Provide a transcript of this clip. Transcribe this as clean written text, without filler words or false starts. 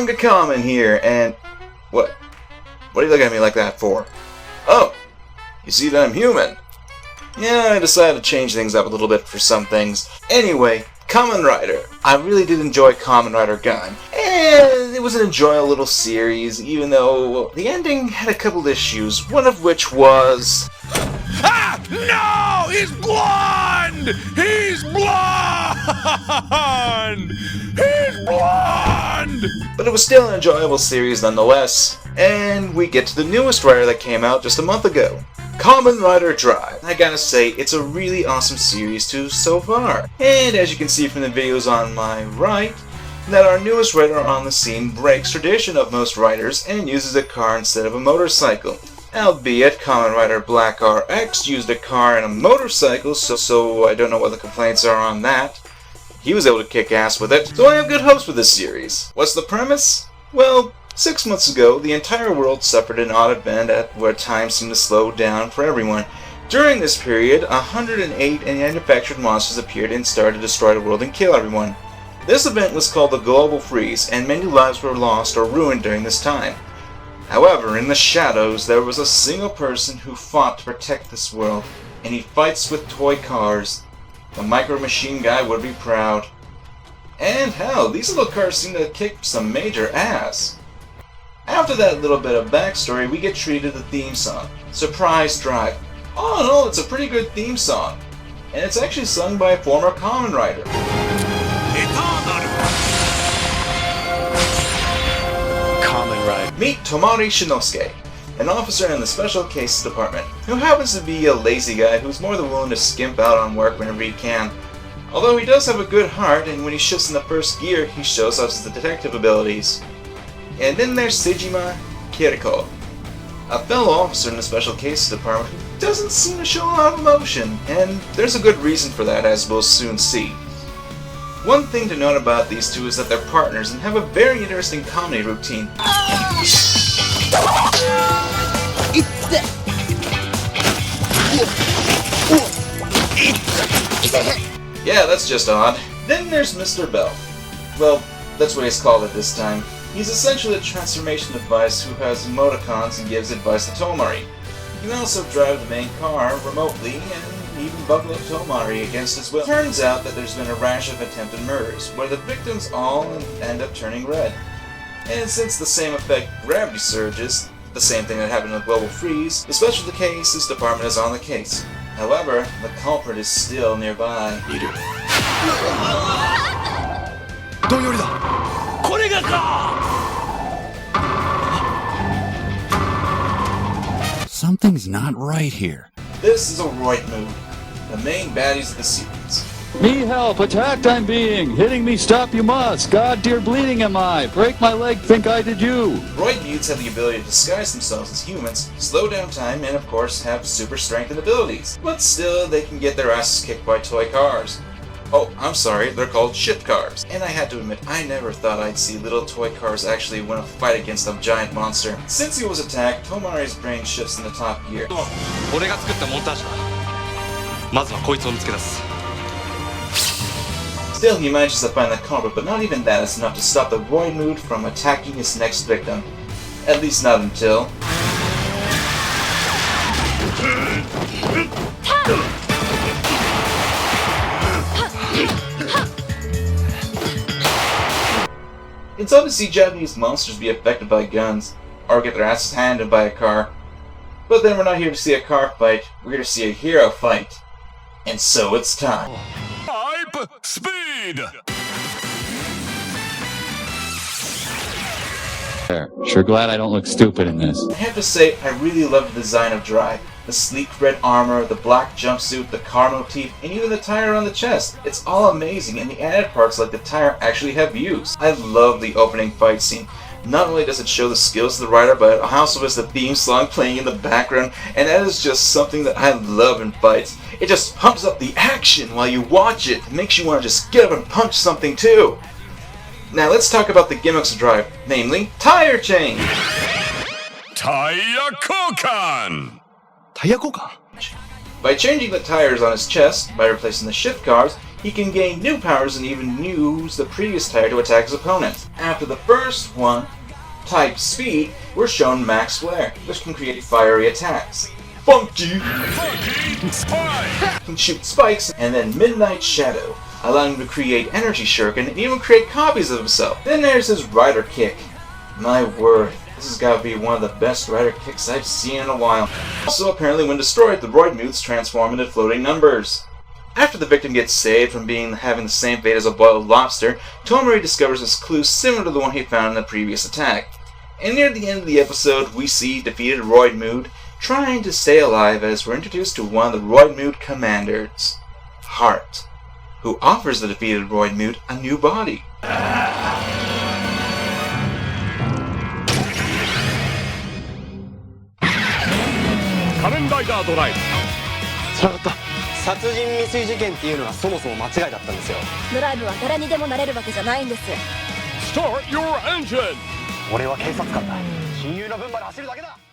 MangaKamen here, and... What? What are you looking at me like that for? Oh! You see that I'm human? Yeah, I decided to change things up a little bit for some things. Anyway, Kamen Rider. I really did enjoy Kamen Rider Gun. And it was an enjoyable little series, even though the ending had a couple issues, one of which was... Ah! No! He's blonde! He's blonde! He's blonde! But it was still an enjoyable series nonetheless. And we get to the newest Rider that came out just a month ago. Kamen Rider Drive. I gotta say, it's a really awesome series too so far. And as you can see from the videos on my right, that our newest Rider on the scene breaks tradition of most Riders and uses a car instead of a motorcycle. Albeit, Kamen Rider Black RX used a car and a motorcycle, so I don't know what the complaints are on that. He was able to kick ass with it, so I have good hopes for this series. What's the premise? Well, 6 months ago, the entire world suffered an odd event at where time seemed to slow down for everyone. During this period, 108 manufactured monsters appeared and started to destroy the world and kill everyone. This event was called the Global Freeze, and many lives were lost or ruined during this time. However, in the shadows, there was a single person who fought to protect this world, and he fights with toy cars. The Micro Machine Guy would be proud. And hell, these little cars seem to kick some major ass. After that little bit of backstory, we get treated to the theme song, Surprise Drive. All in all, it's a pretty good theme song, and it's actually sung by a former Kamen Rider. Kamen Rider. Meet Tomari Shinosuke, an officer in the Special Cases Department, who happens to be a lazy guy who's more than willing to skimp out on work whenever he can. Although he does have a good heart, and when he shifts in the first gear, he shows off his detective abilities. And then there's Sejima Kiriko, a fellow officer in the Special Cases Department who doesn't seem to show a lot of emotion, and there's a good reason for that, as we'll soon see. One thing to note about these two is that they're partners and have a very interesting comedy routine. Yeah, that's just odd. Then there's Mr. Bell. Well, that's what he's called at this time. He's essentially a transformation device who has emoticons and gives advice to Tomari. He can also drive the main car remotely and even buckle up Tomari against his will. It turns out that there's been a rash of attempted murders, where the victims all end up turning red. And since the same effect gravity surges, the same thing that happened with Global Freeze, the Special Cases Department is on the case. However, the culprit is still nearby. Something's not right here. This is a Roid move, the main baddies of the series. Me help! Attacked I'm being! Hitting me stop you must! God dear bleeding am I! Break my leg, think I did you! Roid mutes have the ability to disguise themselves as humans, slow down time, and of course have super strength and abilities. But still, they can get their asses kicked by toy cars. Oh, I'm sorry, they're called ship cars. And I had to admit, I never thought I'd see little toy cars actually win a fight against a giant monster. Since he was attacked, Tomari's brain shifts in the top gear. Still, he manages to find the culprit, but not even that is enough to stop the Roid mood from attacking his next victim. At least not until... It's odd to see Japanese monsters be affected by guns, or get their asses handed by a car. But then we're not here to see a car fight, we're here to see a hero fight. And so it's time. Hype speed! Sure glad I don't look stupid in this. I have to say, I really love the design of Drive. The sleek red armor, the black jumpsuit, the car motif, and even the tire on the chest. It's all amazing, and the added parts like the tire actually have use. I love the opening fight scene. Not only does it show the skills of the rider, but it also has the theme song playing in the background, and that is just something that I love in fights. It just pumps up the action while you watch it. It makes you want to just get up and punch something too. Now let's talk about the gimmicks of Drive, namely tire change. Tire By changing the tires on his chest, by replacing the shift cars, he can gain new powers and even use the previous type to attack his opponent. After the first one, Type Speed, we're shown Max Flare, which can create fiery attacks. Funky Spike! can shoot spikes, and then Midnight Shadow, allowing him to create energy shuriken and even create copies of himself. Then there's his Rider Kick. My word, this has got to be one of the best Rider Kicks I've seen in a while. Also, apparently when destroyed, the Roid Moods transform into floating numbers. After the victim gets saved from having the same fate as a boiled lobster, Tomori discovers this clue similar to the one he found in the previous attack. And near the end of the episode, we see defeated Roid Mood trying to stay alive as we're introduced to one of the Roid Mood commanders, Heart, who offers the defeated Roid Mood a new body. Kamen Rider Drive! 殺人未遂事件っていうのはそもそも間違いだったんですよ。ドライブは誰にでもなれるわけじゃないんです。 Start your engine! 俺は警察官だ。親友の分まで走るだけだ。